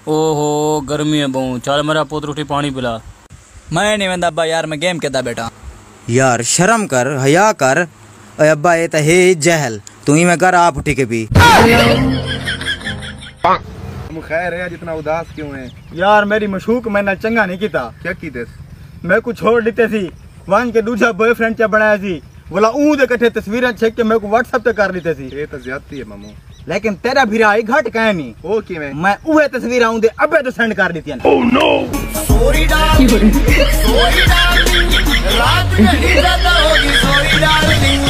ओहो गर्मी है बहु, चल मेरा पुत्र उठी पानी पिला। मैं नहीं वेंदा अब्बा यार, मैं गेम खेदा बेटा। यार शर्म कर, हया कर। ओए अब्बा ये तो है जहल, तू ही मैं कर आप उठी के पी। तुम खैर है, जितना उदास क्यों है? यार मेरी मशूक मैंने चंगा नहीं किया। क्या की दे? मैं कुछ छोड़ देते सी, वन के दूसरा बॉयफ्रेंड चा बनाया सी, बोला ऊं दे कठे तस्वीरें छेक के मेरे को व्हाट्सएप पे कर लेते सी। ये तो ज्यादती है मामू। लेकिन तेरा भिरा आई घट कहे नहीं। ओ की मैं उहे तस्वीर आऊं दे अबे तो सेंड कर देती है। Oh no. Sorry darling, sorry darling, रात नहीं ज्यादा होगी, सॉरी डार्लिंग।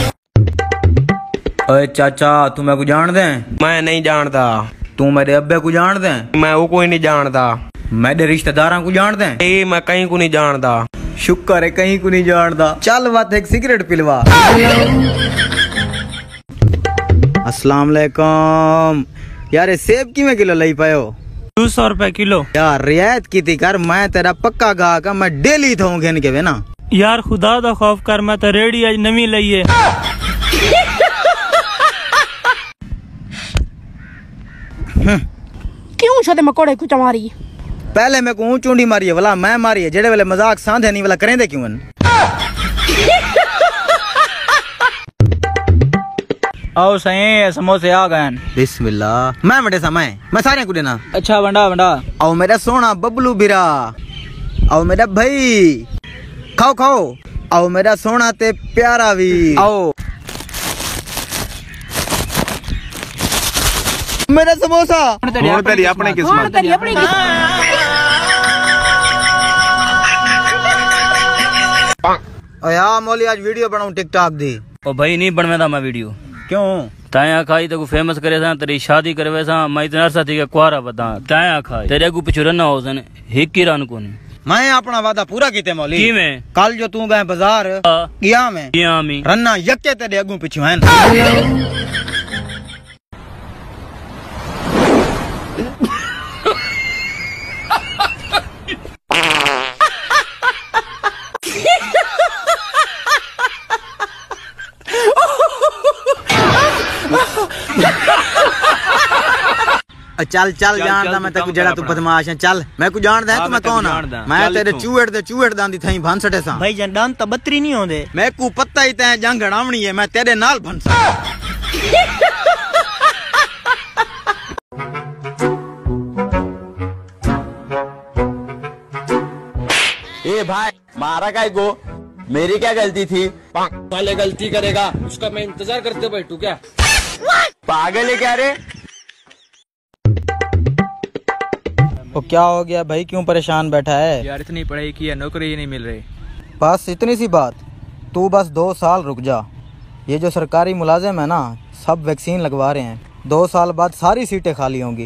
ओए चाचा तू मैं को जान दे? मैं नहीं जानता। तू मेरे अब्बे को जान दे? मैं वो कोई नहीं जानता। मेरे रिश्तेदारों को जान दे? ए मैं कहीं को नहीं जानता। शुक्र है कहीं को नहीं जानता। चल बात एक सिगरेट पिलवा। अस्सलाम वालेकुम। यार सेब किमें किलो लाई पायो? 200 रुपए किलो। यार रियायत की थी कर, मैं तेरा पक्का गाहक, मैं डेली था घेन के वे ना। यार खुदा दा खौफ कर, मैं तो रेडी आज नवी लई है। क्यों छते मकोड़े कुछ मारी? पहले मैं को चूंडी मारी है वाला मैं मारी है, जेड़े वाले मजाक सांधे नहीं वाला करें दे क्यों? आओ सही समोसे आ गए। बिस्मिल्लाह। मैं बड़े समय मैं सारे को देना। अच्छा वंडा वंडा। आओ मेरा सोना बबलू बिरा, आओ मेरा भाई, खाओ खाओ। आओ मेरा सोना ते प्यारा भी, आओ मेरा समोसा। तेरी अपनी किस्मत। यार मौली आज वीडियो बनाऊं टिकटॉक दी। ओ भाई नहीं बनवेदा मैं वीडियो। क्यों? ताया खाई तो फेमस करे सा, तेरी शादी करवे सा, मैं इतना अरसा थी के कुआरा बता। ताया खाई तेरे को पिछु रना हो सन, हिक की रन को नहीं। मैं अपना वादा पूरा कीते मौली। की में? कल जो तू गए बाजार किया में रन्ना यक्के तेरे अगू पिछु हैं। चल चल जानदा मैं तेको जड़ा तू बदमाश है। चल मैं को जानदा है तू मैं कौन हां? मैं तेरे चूहड़ दांदी थई भंसटे सा। भाई जंडान तो 32 नहीं होंदे। मैं को पता ही तै जंग हड़ावणी है, मैं तेरे नाल भंसा। ए भाई मारा काय को? मेरी क्या गलती थी? पहले गलती करेगा उसका मैं इंतजार करते बैठू क्या? पागल है क्या रे? तो क्या हो गया भाई, क्यों परेशान बैठा है? यार इतनी पढ़ाई की है, नौकरी ही नहीं मिल रही। बस इतनी सी बात, तू बस 2 साल रुक जा। ये जो सरकारी मुलाजिम है ना, सब वैक्सीन लगवा रहे हैं। 2 साल बाद सारी सीटें खाली होंगी।